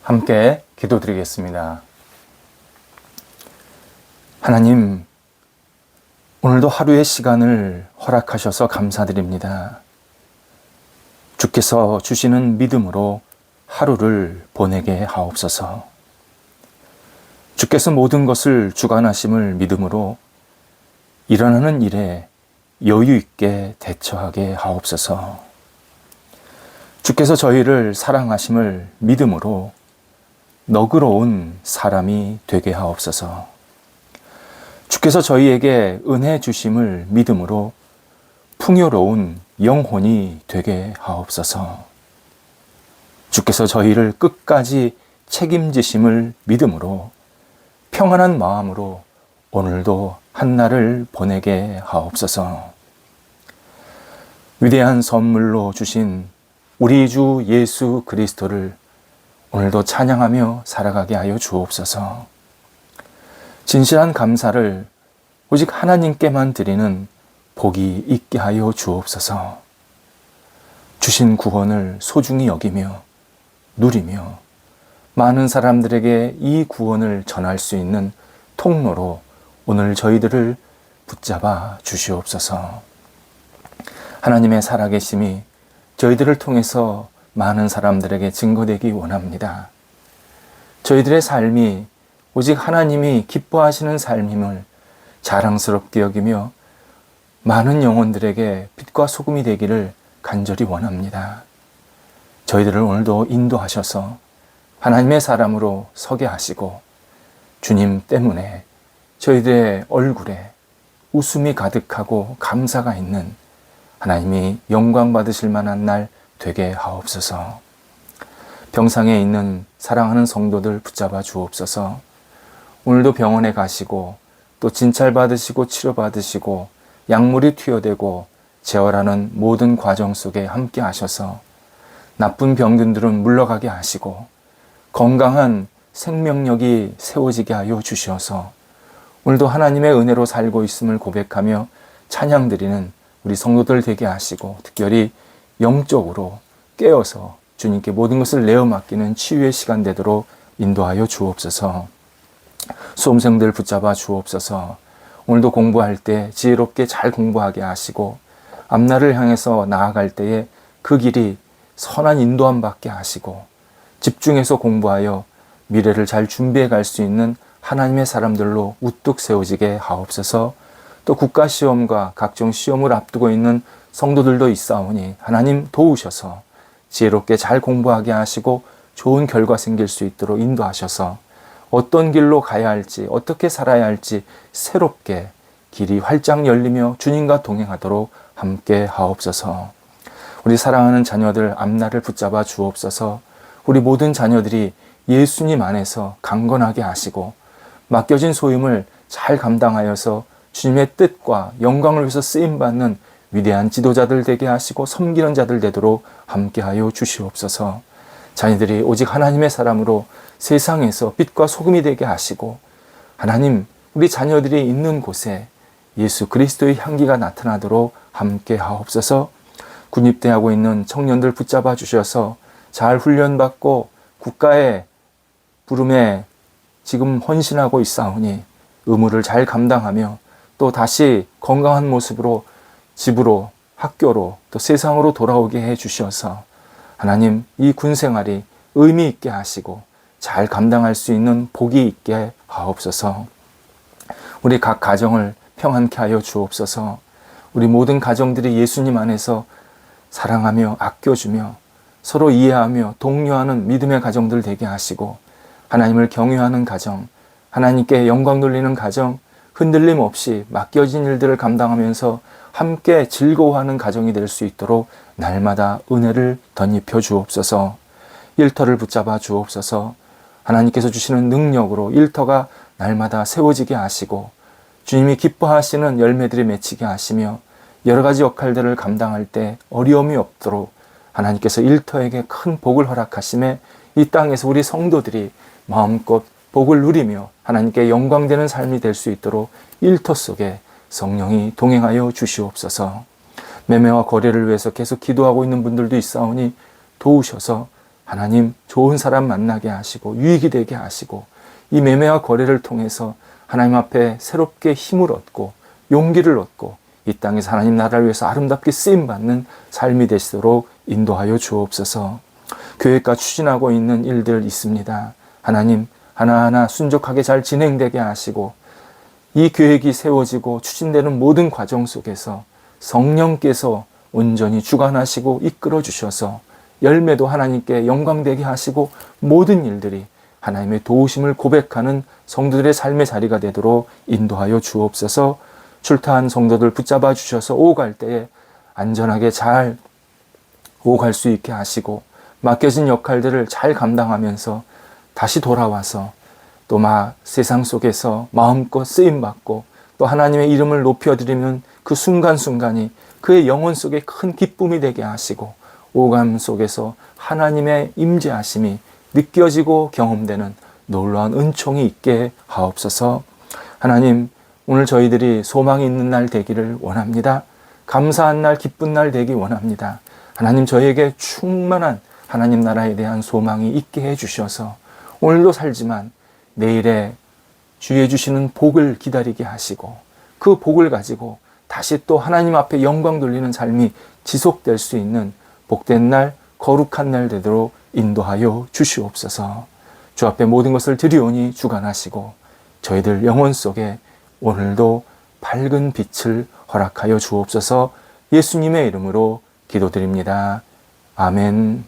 함께 기도드리겠습니다. 하나님, 오늘도 하루의 시간을 허락하셔서 감사드립니다. 주께서 주시는 믿음으로 하루를 보내게 하옵소서. 주께서 모든 것을 주관하심을 믿음으로 일어나는 일에 여유 있게 대처하게 하옵소서. 주께서 저희를 사랑하심을 믿음으로 너그러운 사람이 되게 하옵소서. 주께서 저희에게 은혜 주심을 믿음으로 풍요로운 영혼이 되게 하옵소서. 주께서 저희를 끝까지 책임지심을 믿음으로 평안한 마음으로 오늘도 한날을 보내게 하옵소서. 위대한 선물로 주신 우리 주 예수 그리스도를 오늘도 찬양하며 살아가게 하여 주옵소서. 진실한 감사를 오직 하나님께만 드리는 복이 있게 하여 주옵소서. 주신 구원을 소중히 여기며 누리며 많은 사람들에게 이 구원을 전할 수 있는 통로로 오늘 저희들을 붙잡아 주시옵소서. 하나님의 살아계심이 저희들을 통해서 많은 사람들에게 증거되기 원합니다. 저희들의 삶이 오직 하나님이 기뻐하시는 삶임을 자랑스럽게 여기며 많은 영혼들에게 빛과 소금이 되기를 간절히 원합니다. 저희들을 오늘도 인도하셔서 하나님의 사람으로 서게 하시고 주님 때문에 저희들의 얼굴에 웃음이 가득하고 감사가 있는 하나님이 영광 받으실 만한 날 되게 하옵소서. 병상에 있는 사랑하는 성도들 붙잡아 주옵소서. 오늘도 병원에 가시고 또 진찰 받으시고 치료 받으시고 약물이 투여되고 재활하는 모든 과정 속에 함께 하셔서 나쁜 병균들은 물러가게 하시고 건강한 생명력이 세워지게 하여 주셔서 오늘도 하나님의 은혜로 살고 있음을 고백하며 찬양드리는 우리 성도들 되게 하시고 특별히 영적으로 깨어서 주님께 모든 것을 내어 맡기는 치유의 시간 되도록 인도하여 주옵소서. 수험생들 붙잡아 주옵소서. 오늘도 공부할 때 지혜롭게 잘 공부하게 하시고 앞날을 향해서 나아갈 때에 그 길이 선한 인도함 받게 하시고 집중해서 공부하여 미래를 잘 준비해 갈 수 있는 하나님의 사람들로 우뚝 세워지게 하옵소서. 또 국가시험과 각종 시험을 앞두고 있는 성도들도 있사오니 하나님 도우셔서 지혜롭게 잘 공부하게 하시고 좋은 결과 생길 수 있도록 인도하셔서 어떤 길로 가야 할지 어떻게 살아야 할지 새롭게 길이 활짝 열리며 주님과 동행하도록 함께 하옵소서. 우리 사랑하는 자녀들 앞날을 붙잡아 주옵소서. 우리 모든 자녀들이 예수님 안에서 강건하게 하시고 맡겨진 소임을 잘 감당하여서 주님의 뜻과 영광을 위해서 쓰임받는 위대한 지도자들 되게 하시고 섬기는 자들 되도록 함께하여 주시옵소서. 자녀들이 오직 하나님의 사람으로 세상에서 빛과 소금이 되게 하시고 하나님 우리 자녀들이 있는 곳에 예수 그리스도의 향기가 나타나도록 함께하옵소서. 군입대하고 있는 청년들 붙잡아 주셔서 잘 훈련받고 국가의 부름에 지금 헌신하고 있사오니 의무를 잘 감당하며 또 다시 건강한 모습으로 집으로 학교로 또 세상으로 돌아오게 해 주셔서 하나님 이 군생활이 의미 있게 하시고 잘 감당할 수 있는 복이 있게 하옵소서. 우리 각 가정을 평안케 하여 주옵소서. 우리 모든 가정들이 예수님 안에서 사랑하며 아껴주며 서로 이해하며 독려하는 믿음의 가정들 되게 하시고 하나님을 경외하는 가정, 하나님께 영광 돌리는 가정, 흔들림 없이 맡겨진 일들을 감당하면서 함께 즐거워하는 가정이 될 수 있도록 날마다 은혜를 덧입혀 주옵소서. 일터를 붙잡아 주옵소서. 하나님께서 주시는 능력으로 일터가 날마다 세워지게 하시고 주님이 기뻐하시는 열매들이 맺히게 하시며 여러 가지 역할들을 감당할 때 어려움이 없도록 하나님께서 일터에게 큰 복을 허락하심에 이 땅에서 우리 성도들이 마음껏 복을 누리며 하나님께 영광되는 삶이 될 수 있도록 일터 속에 성령이 동행하여 주시옵소서. 매매와 거래를 위해서 계속 기도하고 있는 분들도 있사오니 도우셔서 하나님 좋은 사람 만나게 하시고 유익이 되게 하시고 이 매매와 거래를 통해서 하나님 앞에 새롭게 힘을 얻고 용기를 얻고 이 땅에서 하나님 나라를 위해서 아름답게 쓰임받는 삶이 되시도록 인도하여 주옵소서. 교회가 추진하고 있는 일들 있습니다. 하나님 하나하나 순종하게 잘 진행되게 하시고 이 계획이 세워지고 추진되는 모든 과정 속에서 성령께서 온전히 주관하시고 이끌어 주셔서 열매도 하나님께 영광되게 하시고 모든 일들이 하나님의 도우심을 고백하는 성도들의 삶의 자리가 되도록 인도하여 주옵소서. 출타한 성도들 붙잡아 주셔서 오갈 때에 안전하게 잘 오갈 수 있게 하시고 맡겨진 역할들을 잘 감당하면서 다시 돌아와서 또 세상 속에서 마음껏 쓰임받고 또 하나님의 이름을 높여드리는 그 순간순간이 그의 영혼 속에 큰 기쁨이 되게 하시고 오감 속에서 하나님의 임재하심이 느껴지고 경험되는 놀라운 은총이 있게 하옵소서. 하나님 오늘 저희들이 소망이 있는 날 되기를 원합니다. 감사한 날 기쁜 날 되기 원합니다. 하나님 저희에게 충만한 하나님 나라에 대한 소망이 있게 해주셔서 오늘도 살지만 내일에 주의 주시는 복을 기다리게 하시고 그 복을 가지고 다시 또 하나님 앞에 영광 돌리는 삶이 지속될 수 있는 복된 날 거룩한 날 되도록 인도하여 주시옵소서. 주 앞에 모든 것을 드리오니 주관하시고 저희들 영혼 속에 오늘도 밝은 빛을 허락하여 주옵소서. 예수님의 이름으로 기도드립니다. 아멘.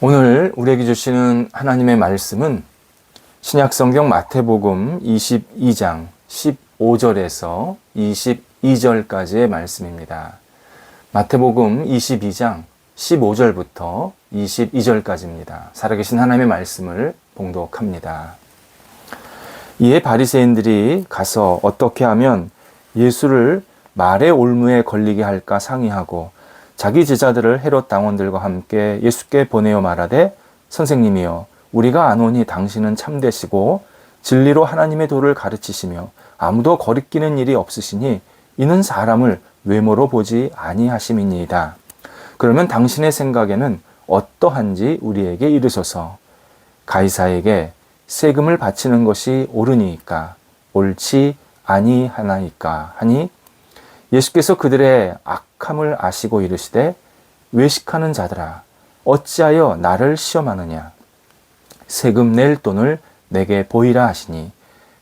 오늘 우리에게 주시는 하나님의 말씀은 신약성경 마태복음 22장 15절에서 22절까지의 말씀입니다. 마태복음 22장 15절부터 22절까지입니다. 살아계신 하나님의 말씀을 봉독합니다. 이에 바리새인들이 가서 어떻게 하면 예수를 말의 올무에 걸리게 할까 상의하고 자기 제자들을 헤롯 당원들과 함께 예수께 보내어 말하되 선생님이여 우리가 아노니 당신은 참되시고 진리로 하나님의 도를 가르치시며 아무도 거리끼는 일이 없으시니 이는 사람을 외모로 보지 아니하심이니이다. 그러면 당신의 생각에는 어떠한지 우리에게 이르소서. 가이사에게 세금을 바치는 것이 옳으니까 옳지 아니하나이까 하니 예수께서 그들의 악함을 아시고 이르시되 외식하는 자들아 어찌하여 나를 시험하느냐. 세금 낼 돈을 내게 보이라 하시니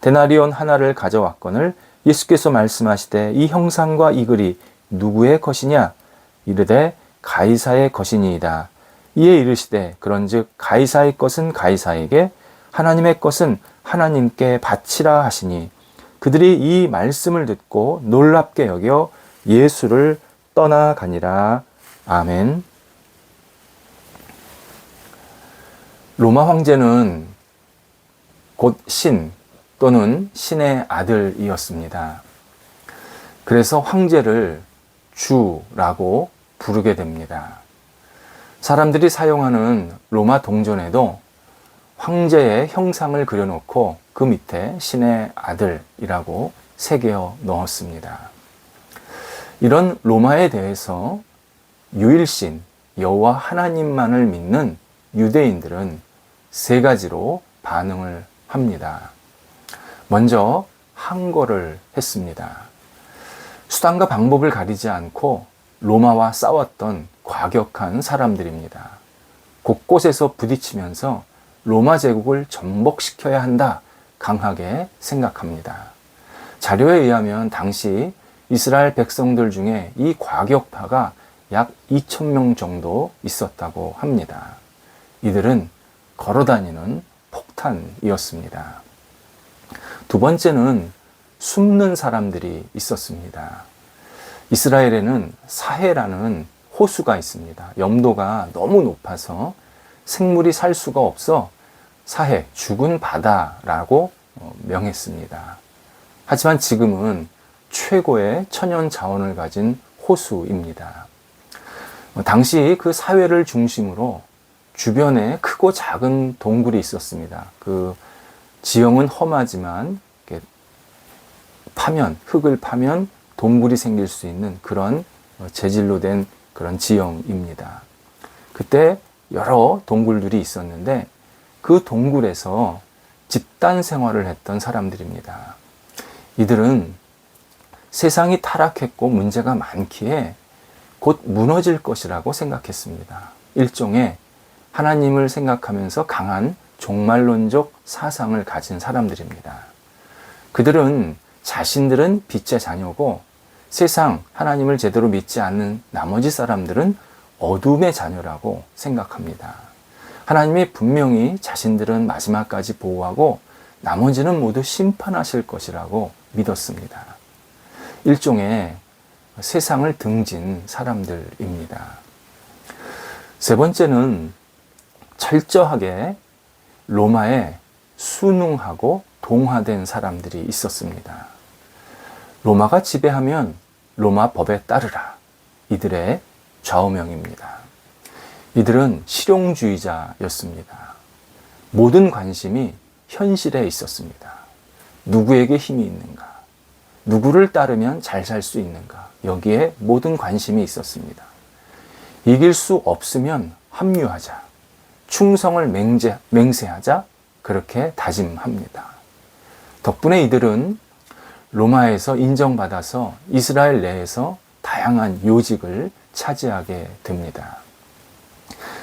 데나리온 하나를 가져왔거늘 예수께서 말씀하시되 이 형상과 이 글이 누구의 것이냐. 이르되 가이사의 것이니이다. 이에 이르시되 그런즉 가이사의 것은 가이사에게 하나님의 것은 하나님께 바치라 하시니 그들이 이 말씀을 듣고 놀랍게 여겨 예수를 떠나가니라. 아멘. 로마 황제는 곧 신 또는 신의 아들이었습니다. 그래서 황제를 주라고 부르게 됩니다. 사람들이 사용하는 로마 동전에도 황제의 형상을 그려놓고 그 밑에 신의 아들이라고 새겨 넣었습니다. 이런 로마에 대해서 유일신 여호와 하나님만을 믿는 유대인들은 세 가지로 반응을 합니다. 먼저 항거를 했습니다. 수단과 방법을 가리지 않고 로마와 싸웠던 과격한 사람들입니다. 곳곳에서 부딪히면서 로마 제국을 전복시켜야 한다 강하게 생각합니다. 자료에 의하면 당시 이스라엘 백성들 중에 이 과격파가 약 2,000명 정도 있었다고 합니다. 이들은 걸어다니는 폭탄이었습니다. 두 번째는 숨는 사람들이 있었습니다. 이스라엘에는 사해라는 호수가 있습니다. 염도가 너무 높아서 생물이 살 수가 없어 사해, 죽은 바다라고 명했습니다. 하지만 지금은 최고의 천연 자원을 가진 호수입니다. 당시 그 사회를 중심으로 주변에 크고 작은 동굴이 있었습니다. 그 지형은 험하지만 흙을 파면 동굴이 생길 수 있는 그런 재질로 된 그런 지형입니다. 그때 여러 동굴들이 있었는데 그 동굴에서 집단 생활을 했던 사람들입니다. 이들은 세상이 타락했고 문제가 많기에 곧 무너질 것이라고 생각했습니다. 일종의 하나님을 생각하면서 강한 종말론적 사상을 가진 사람들입니다. 그들은 자신들은 빛의 자녀고 세상 하나님을 제대로 믿지 않는 나머지 사람들은 어둠의 자녀라고 생각합니다. 하나님이 분명히 자신들은 마지막까지 보호하고 나머지는 모두 심판하실 것이라고 믿었습니다. 일종의 세상을 등진 사람들입니다. 세 번째는 철저하게 로마에 순응하고 동화된 사람들이 있었습니다. 로마가 지배하면 로마 법에 따르라. 이들의 좌우명입니다. 이들은 실용주의자였습니다. 모든 관심이 현실에 있었습니다. 누구에게 힘이 있는가? 누구를 따르면 잘 살 수 있는가? 여기에 모든 관심이 있었습니다. 이길 수 없으면 합류하자. 충성을 맹세하자. 그렇게 다짐합니다. 덕분에 이들은 로마에서 인정받아서 이스라엘 내에서 다양한 요직을 차지하게 됩니다.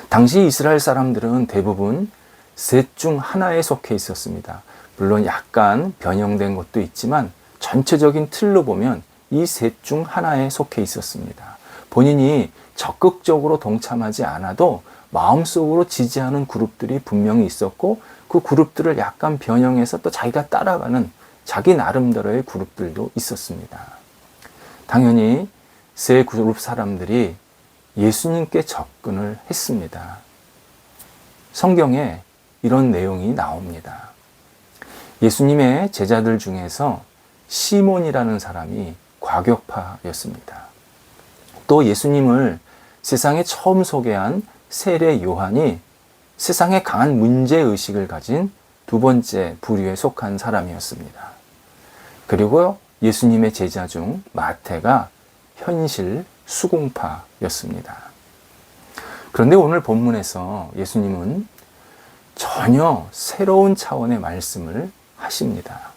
당시 이스라엘 사람들은 대부분 셋 중 하나에 속해 있었습니다. 물론 약간 변형된 것도 있지만 전체적인 틀로 보면 이 셋 중 하나에 속해 있었습니다. 본인이 적극적으로 동참하지 않아도 마음속으로 지지하는 그룹들이 분명히 있었고 그 그룹들을 약간 변형해서 또 자기가 따라가는 자기 나름대로의 그룹들도 있었습니다. 당연히 세 그룹 사람들이 예수님께 접근을 했습니다. 성경에 이런 내용이 나옵니다. 예수님의 제자들 중에서 시몬이라는 사람이 과격파였습니다. 또 예수님을 세상에 처음 소개한 세례 요한이 세상에 강한 문제의식을 가진 두 번째 부류에 속한 사람이었습니다. 그리고 예수님의 제자 중 마태가 현실 수긍파였습니다. 그런데 오늘 본문에서 예수님은 전혀 새로운 차원의 말씀을 하십니다.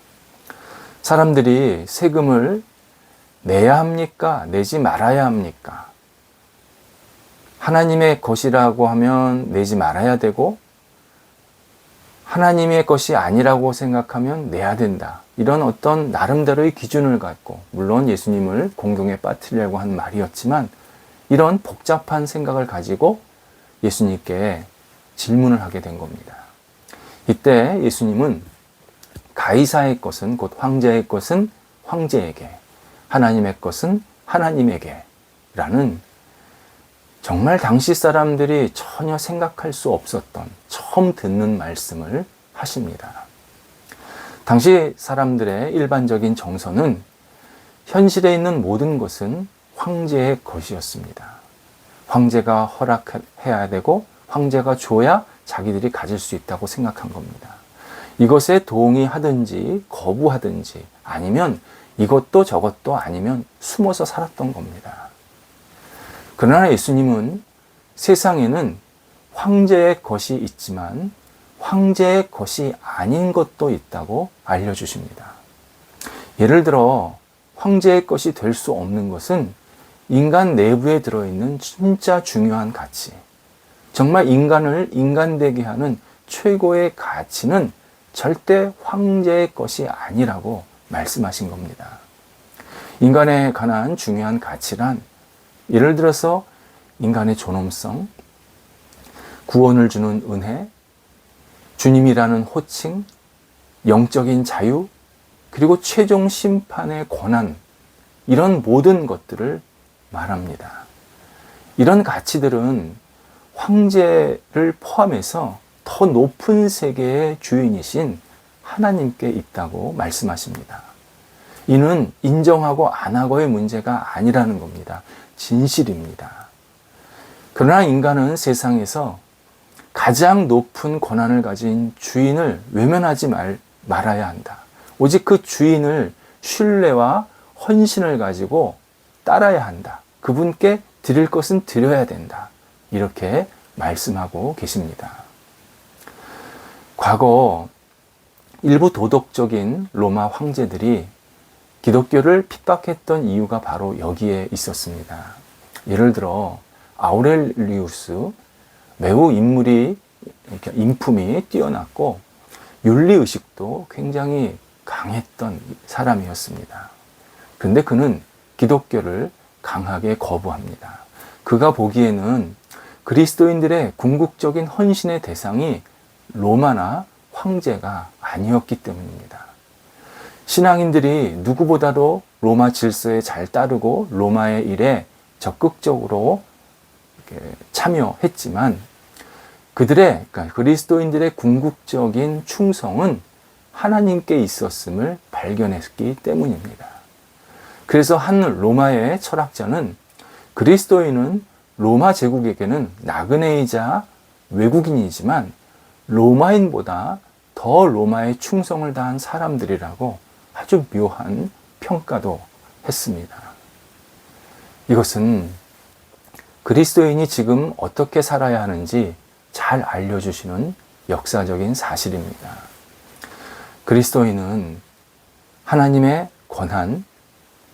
사람들이 세금을 내야 합니까? 내지 말아야 합니까? 하나님의 것이라고 하면 내지 말아야 되고 하나님의 것이 아니라고 생각하면 내야 된다. 이런 어떤 나름대로의 기준을 갖고 물론 예수님을 공경에 빠뜨리려고 한 말이었지만 이런 복잡한 생각을 가지고 예수님께 질문을 하게 된 겁니다. 이때 예수님은 가이사의 것은 곧 황제의 것은 황제에게 하나님의 것은 하나님에게 라는 정말 당시 사람들이 전혀 생각할 수 없었던 처음 듣는 말씀을 하십니다. 당시 사람들의 일반적인 정서는 현실에 있는 모든 것은 황제의 것이었습니다. 황제가 허락해야 되고 황제가 줘야 자기들이 가질 수 있다고 생각한 겁니다. 이것에 동의하든지 거부하든지 아니면 이것도 저것도 아니면 숨어서 살았던 겁니다. 그러나 예수님은 세상에는 황제의 것이 있지만 황제의 것이 아닌 것도 있다고 알려주십니다. 예를 들어 황제의 것이 될 수 없는 것은 인간 내부에 들어있는 진짜 중요한 가치, 정말 인간을 인간되게 하는 최고의 가치는 절대 황제의 것이 아니라고 말씀하신 겁니다. 인간에 관한 중요한 가치란 예를 들어서 인간의 존엄성, 구원을 주는 은혜, 주님이라는 호칭, 영적인 자유, 그리고 최종 심판의 권한, 이런 모든 것들을 말합니다. 이런 가치들은 황제를 포함해서 더 높은 세계의 주인이신 하나님께 있다고 말씀하십니다. 이는 인정하고 안 하고의 문제가 아니라는 겁니다. 진실입니다. 그러나 인간은 세상에서 가장 높은 권한을 가진 주인을 외면하지 말아야 한다. 오직 그 주인을 신뢰와 헌신을 가지고 따라야 한다. 그분께 드릴 것은 드려야 된다. 이렇게 말씀하고 계십니다. 과거 일부 도덕적인 로마 황제들이 기독교를 핍박했던 이유가 바로 여기에 있었습니다. 예를 들어 아우렐리우스, 매우 인품이 뛰어났고 윤리의식도 굉장히 강했던 사람이었습니다. 그런데 그는 기독교를 강하게 거부합니다. 그가 보기에는 그리스도인들의 궁극적인 헌신의 대상이 로마나 황제가 아니었기 때문입니다. 신앙인들이 누구보다도 로마 질서에 잘 따르고 로마의 일에 적극적으로 참여했지만 그러니까 그리스도인들의 궁극적인 충성은 하나님께 있었음을 발견했기 때문입니다. 그래서 한 로마의 철학자는 그리스도인은 로마 제국에게는 나그네이자 외국인이지만 로마인보다 더 로마에 충성을 다한 사람들이라고 아주 묘한 평가도 했습니다. 이것은 그리스도인이 지금 어떻게 살아야 하는지 잘 알려주시는 역사적인 사실입니다. 그리스도인은 하나님의 권한,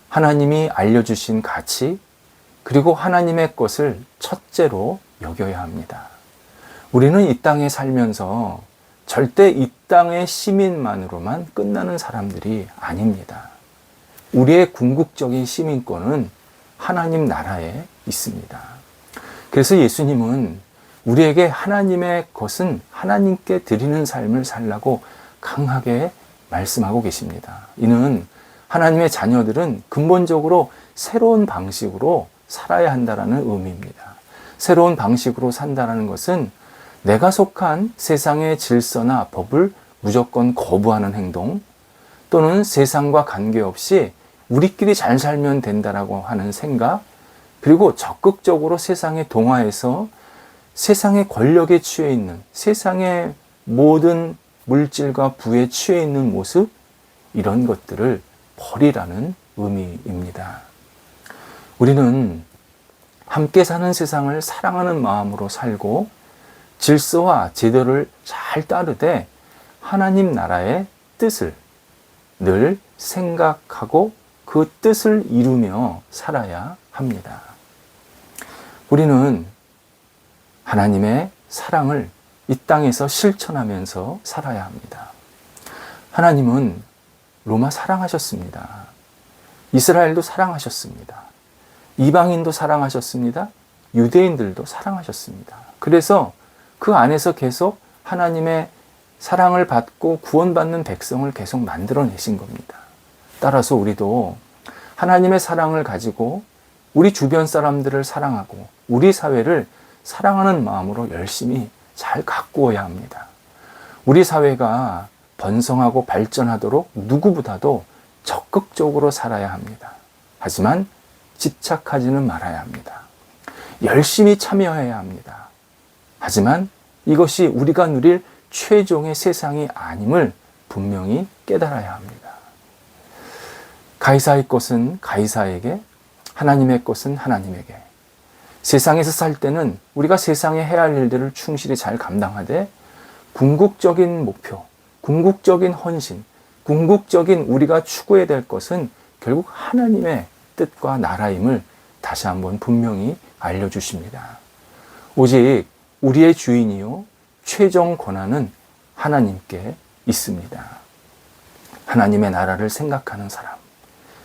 하나님이 알려주신 가치, 그리고 하나님의 것을 첫째로 여겨야 합니다. 우리는 이 땅에 살면서 절대 이 땅의 시민만으로만 끝나는 사람들이 아닙니다. 우리의 궁극적인 시민권은 하나님 나라에 있습니다. 그래서 예수님은 우리에게 하나님의 것은 하나님께 드리는 삶을 살라고 강하게 말씀하고 계십니다. 이는 하나님의 자녀들은 근본적으로 새로운 방식으로 살아야 한다는 의미입니다. 새로운 방식으로 산다는 것은 내가 속한 세상의 질서나 법을 무조건 거부하는 행동, 또는 세상과 관계없이 우리끼리 잘 살면 된다라고 하는 생각, 그리고 적극적으로 세상에 동화해서 세상의 권력에 취해 있는, 세상의 모든 물질과 부에 취해 있는 모습, 이런 것들을 버리라는 의미입니다. 우리는 함께 사는 세상을 사랑하는 마음으로 살고 질서와 제도를 잘 따르되 하나님 나라의 뜻을 늘 생각하고 그 뜻을 이루며 살아야 합니다. 우리는 하나님의 사랑을 이 땅에서 실천하면서 살아야 합니다. 하나님은 로마 사랑하셨습니다. 이스라엘도 사랑하셨습니다. 이방인도 사랑하셨습니다. 유대인들도 사랑하셨습니다. 그래서 그 안에서 계속 하나님의 사랑을 받고 구원받는 백성을 계속 만들어내신 겁니다. 따라서 우리도 하나님의 사랑을 가지고 우리 주변 사람들을 사랑하고 우리 사회를 사랑하는 마음으로 열심히 잘 가꾸어야 합니다. 우리 사회가 번성하고 발전하도록 누구보다도 적극적으로 살아야 합니다. 하지만 집착하지는 말아야 합니다. 열심히 참여해야 합니다. 하지만 이것이 우리가 누릴 최종의 세상이 아님을 분명히 깨달아야 합니다. 가이사의 것은 가이사에게, 하나님의 것은 하나님에게. 세상에서 살 때는 우리가 세상에 해야 할 일들을 충실히 잘 감당하되 궁극적인 목표, 궁극적인 헌신, 궁극적인 우리가 추구해야 될 것은 결국 하나님의 뜻과 나라임을 다시 한번 분명히 알려주십니다. 오직 우리의 주인이요 최종 권한은 하나님께 있습니다. 하나님의 나라를 생각하는 사람,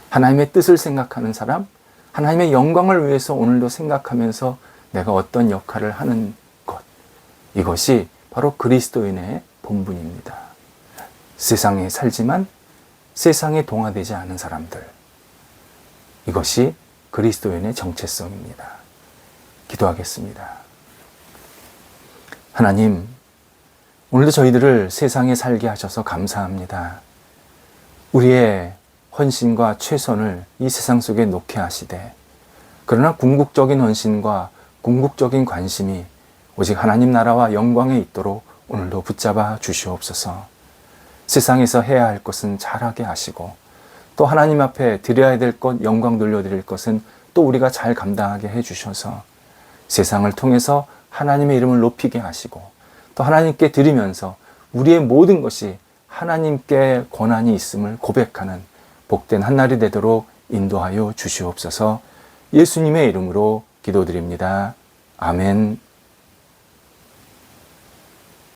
하나님의 뜻을 생각하는 사람, 하나님의 영광을 위해서 오늘도 생각하면서 내가 어떤 역할을 하는 것, 이것이 바로 그리스도인의 본분입니다. 세상에 살지만 세상에 동화되지 않은 사람들, 이것이 그리스도인의 정체성입니다. 기도하겠습니다. 하나님, 오늘도 저희들을 세상에 살게 하셔서 감사합니다. 우리의 헌신과 최선을 이 세상 속에 놓게 하시되, 그러나 궁극적인 헌신과 궁극적인 관심이 오직 하나님 나라와 영광에 있도록 오늘도 붙잡아 주시옵소서. 세상에서 해야 할 것은 잘하게 하시고, 또 하나님 앞에 드려야 될 것, 영광 돌려드릴 것은 또 우리가 잘 감당하게 해주셔서 세상을 통해서 하나님의 이름을 높이게 하시고 또 하나님께 드리면서 우리의 모든 것이 하나님께 권한이 있음을 고백하는 복된 한날이 되도록 인도하여 주시옵소서. 예수님의 이름으로 기도드립니다. 아멘.